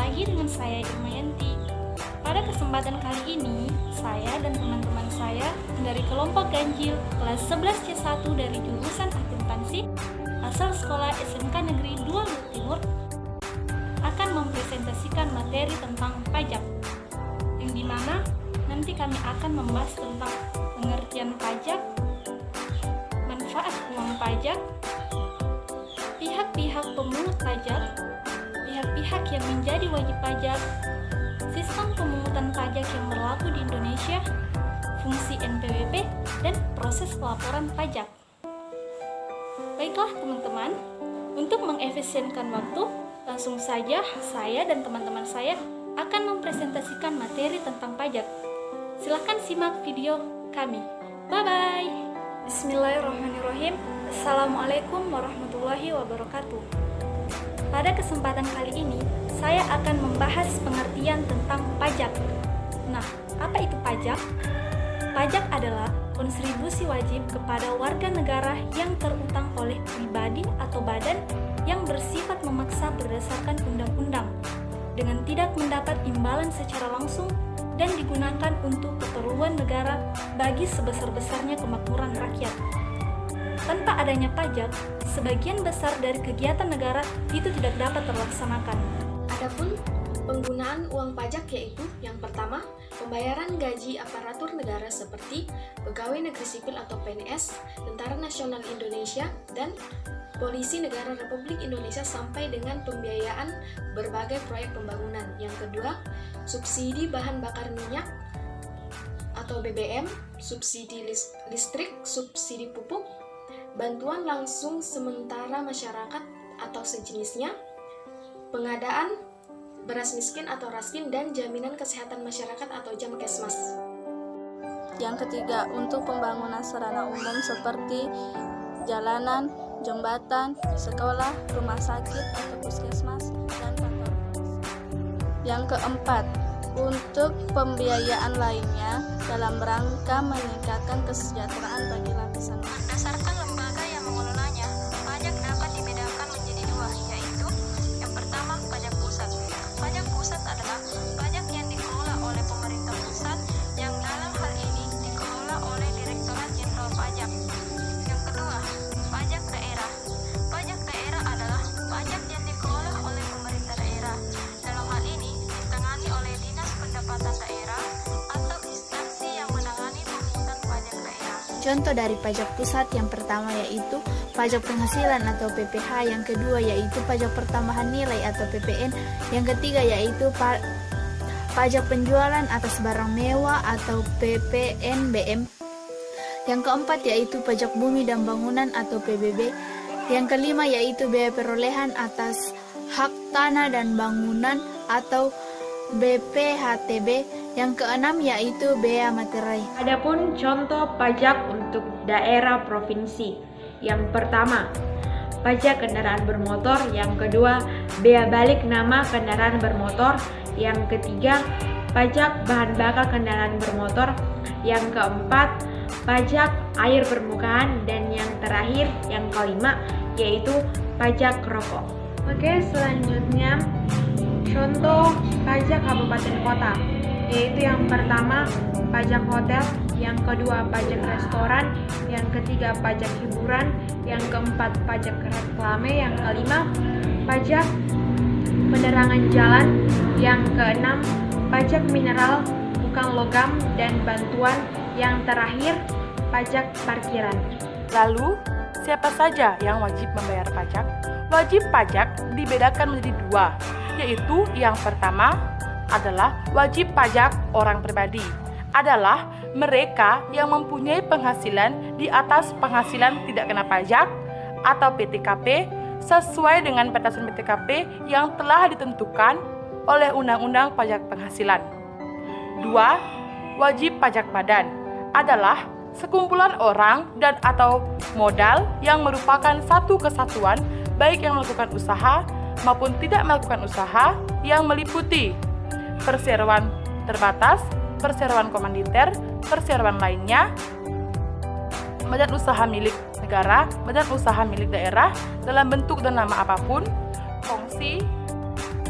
lagi dengan saya Irmayanti. Pada kesempatan kali ini, saya dan teman-teman saya dari kelompok ganjil kelas 11C1 dari jurusan akuntansi asal sekolah SMK Negeri 2 Luhut Timur akan mempresentasikan materi tentang pajak, yang dimana nanti kami akan membahas tentang pengertian pajak, manfaat uang pajak, pihak-pihak pemungut pajak, pihak-pihak yang menjadi wajib pajak, sistem pemungutan pajak yang berlaku di Indonesia, fungsi NPWP, dan proses pelaporan pajak. Baiklah teman-teman, untuk mengefisienkan waktu, langsung saja saya dan teman-teman saya akan mempresentasikan materi tentang pajak. Silahkan simak video kami. Bye-bye. Bismillahirrahmanirrahim. Assalamualaikum warahmatullahi wabarakatuh. Pada kesempatan kali ini, saya akan membahas pengertian tentang pajak. Nah, apa itu pajak? Pajak adalah kontribusi wajib kepada warga negara yang terutang oleh pribadi atau badan yang bersifat memaksa berdasarkan undang-undang, dengan tidak mendapat imbalan secara langsung dan digunakan untuk keperluan negara bagi sebesar-besarnya kemakmuran rakyat. Tanpa adanya pajak, sebagian besar dari kegiatan negara itu tidak dapat terlaksanakan. Adapun penggunaan uang pajak yaitu yang pertama, pembayaran gaji aparatur negara seperti pegawai negeri sipil atau PNS, Tentara Nasional Indonesia, dan Polisi Negara Republik Indonesia sampai dengan pembiayaan berbagai proyek pembangunan. Yang kedua, subsidi bahan bakar minyak atau BBM, subsidi listrik, subsidi pupuk, bantuan langsung sementara masyarakat atau sejenisnya, pengadaan beras miskin atau raskin, dan jaminan kesehatan masyarakat atau Jamkesmas. Yang ketiga, untuk pembangunan sarana umum seperti jalanan, jembatan, sekolah, rumah sakit atau puskesmas, dan kantor polisi. Yang keempat, untuk pembiayaan lainnya dalam rangka meningkatkan kesejahteraan bagi lapisan masyarakat. Berdasarkan lembaga yang mengelolanya, pajak dapat dibedakan menjadi dua, yaitu yang pertama pajak pusat. Pajak pusat adalah pajak yang dikelola oleh pemerintah pusat, yang dalam hal ini dikelola oleh Direktorat Jenderal Pajak. Yang kedua, pajak daerah. Pajak daerah adalah pajak yang dikelola oleh pemerintah daerah. Dalam hal ini ditangani oleh Dinas Pendapatan Daerah atau instansi yang menangani pemungutan pajak daerah. Contoh dari pajak pusat yang pertama yaitu pajak penghasilan atau PPh, yang kedua yaitu pajak pertambahan nilai atau PPN, yang ketiga yaitu pajak penjualan atas barang mewah atau PPNBM, yang keempat yaitu pajak bumi dan bangunan atau PBB, yang kelima yaitu biaya perolehan atas hak tanah dan bangunan atau BPHTB, yang keenam yaitu bea materai. Adapun contoh pajak untuk daerah provinsi. Yang pertama, pajak kendaraan bermotor. Yang kedua, bea balik nama kendaraan bermotor. Yang ketiga, pajak bahan bakar kendaraan bermotor. Yang keempat, pajak air permukaan. Dan yang terakhir, yang kelima, yaitu pajak rokok. Oke, selanjutnya contoh pajak kabupaten kota, yaitu yang pertama pajak hotel, yang kedua pajak restoran, yang ketiga pajak hiburan, yang keempat pajak reklame, yang kelima pajak penerangan jalan, yang keenam pajak mineral bukan logam dan bantuan, yang terakhir pajak parkiran. Lalu, siapa saja yang wajib membayar pajak? Wajib pajak dibedakan menjadi dua, yaitu yang pertama adalah wajib pajak orang pribadi, adalah mereka yang mempunyai penghasilan di atas penghasilan tidak kena pajak atau PTKP sesuai dengan batasan PTKP yang telah ditentukan oleh Undang-Undang Pajak Penghasilan. Dua, wajib pajak badan adalah sekumpulan orang dan atau modal yang merupakan satu kesatuan baik yang melakukan usaha maupun tidak melakukan usaha yang meliputi perseroan terbatas, perseroan komanditer, perseroan lainnya, badan usaha milik negara, badan usaha milik daerah dalam bentuk dan nama apapun, kongsi,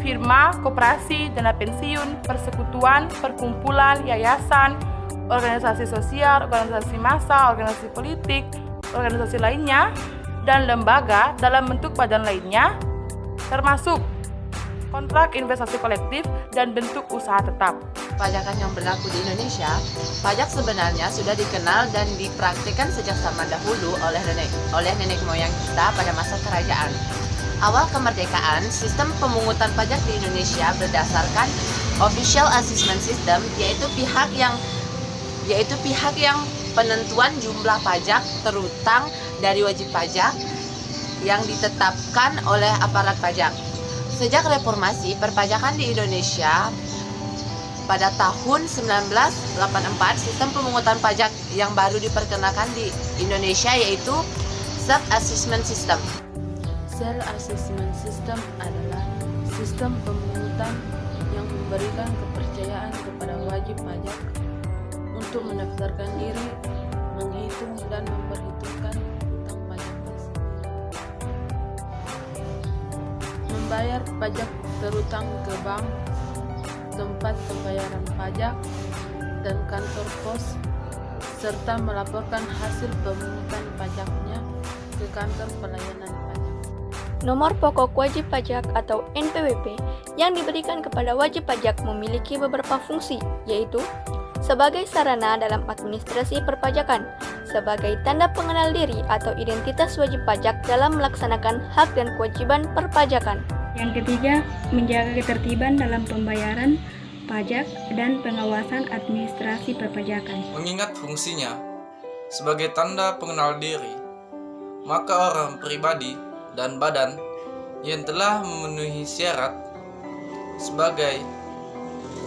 firma, koperasi, dana pensiun, persekutuan, perkumpulan, yayasan, organisasi sosial, organisasi massa, organisasi politik, organisasi lainnya, dan lembaga dalam bentuk badan lainnya, termasuk kontrak investasi kolektif dan bentuk usaha tetap. Pajakan yang berlaku di Indonesia, pajak sebenarnya sudah dikenal dan dipraktikkan sejak zaman dahulu oleh nenek moyang kita pada masa kerajaan. Awal kemerdekaan, sistem pemungutan pajak di Indonesia berdasarkan Official Assessment System, yaitu pihak yang penentuan jumlah pajak terutang dari wajib pajak yang ditetapkan oleh aparat pajak. Sejak reformasi perpajakan di Indonesia pada tahun 1984, sistem pemungutan pajak yang baru diperkenalkan di Indonesia yaitu Self-Assessment System. Self-Assessment System adalah sistem pemungutan yang memberikan kepercayaan kepada wajib pajak untuk mendaftarkan diri, menghitung dan memperhitungkan utang pajaknya sendiri. Membayar pajak terutang ke bank, tempat pembayaran pajak, dan kantor pos, serta melaporkan hasil pemungutan pajaknya ke kantor pelayanan pajak. Nomor pokok wajib pajak atau NPWP yang diberikan kepada wajib pajak memiliki beberapa fungsi, yaitu sebagai sarana dalam administrasi perpajakan, sebagai tanda pengenal diri atau identitas wajib pajak dalam melaksanakan hak dan kewajiban perpajakan. Yang ketiga, menjaga ketertiban dalam pembayaran pajak dan pengawasan administrasi perpajakan. Mengingat fungsinya sebagai tanda pengenal diri, maka orang pribadi dan badan yang telah memenuhi syarat sebagai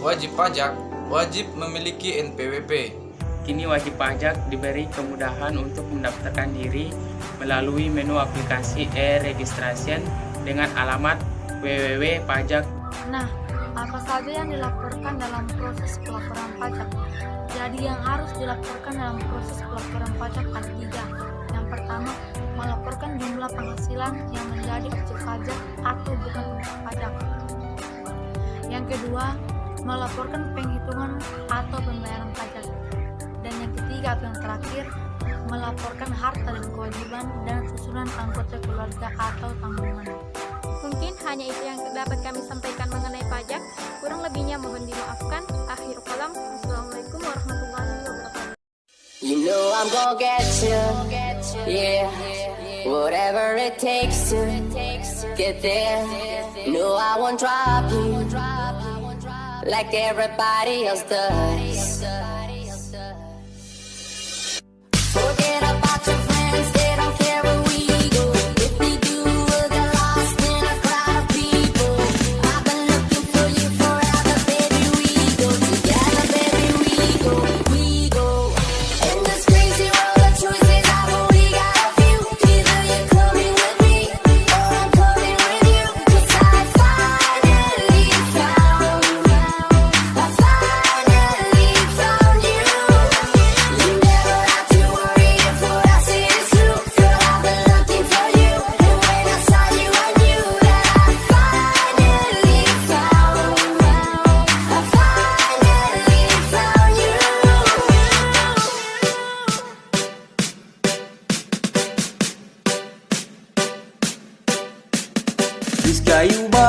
wajib pajak wajib memiliki NPWP. Kini wajib pajak diberi kemudahan untuk mendaftarkan diri melalui menu aplikasi e-registration dengan alamat www.pajak. Nah, apa saja yang dilaporkan dalam proses pelaporan pajak? Jadi yang harus dilaporkan dalam proses pelaporan pajak ada 3. Yang pertama, melaporkan jumlah penghasilan yang menjadi objek pajak atau bukan objek pajak. Yang kedua, melaporkan penghitungan atau pembayaran pajak. Dan yang ketiga atau yang terakhir, melaporkan harta dan kewajiban dan susunan anggota keluarga atau tanggungan. Mungkin hanya itu yang dapat kami sampaikan mengenai pajak. Kurang lebihnya mohon dimaafkan. Akhir kalam. Assalamualaikum warahmatullahi wabarakatuh. You know I'm gonna get you, yeah. Whatever it takes to get there. No, I won't drop you like everybody else does. Forget about your friends, they don't care where we go. If we do, we'll get lost in a crowd of people. I've been looking for you forever, baby. We go together, baby. We go. In this crazy world of choices, I've only got a few. Either you're coming with me, or I'm coming with you. 'Cause I finally found you. I finally found you. You never have to worry if what I say is true. Girl, I've been looking for you, and when I saw you, I knew that I finally found you. I finally found you. Rizky Ayuba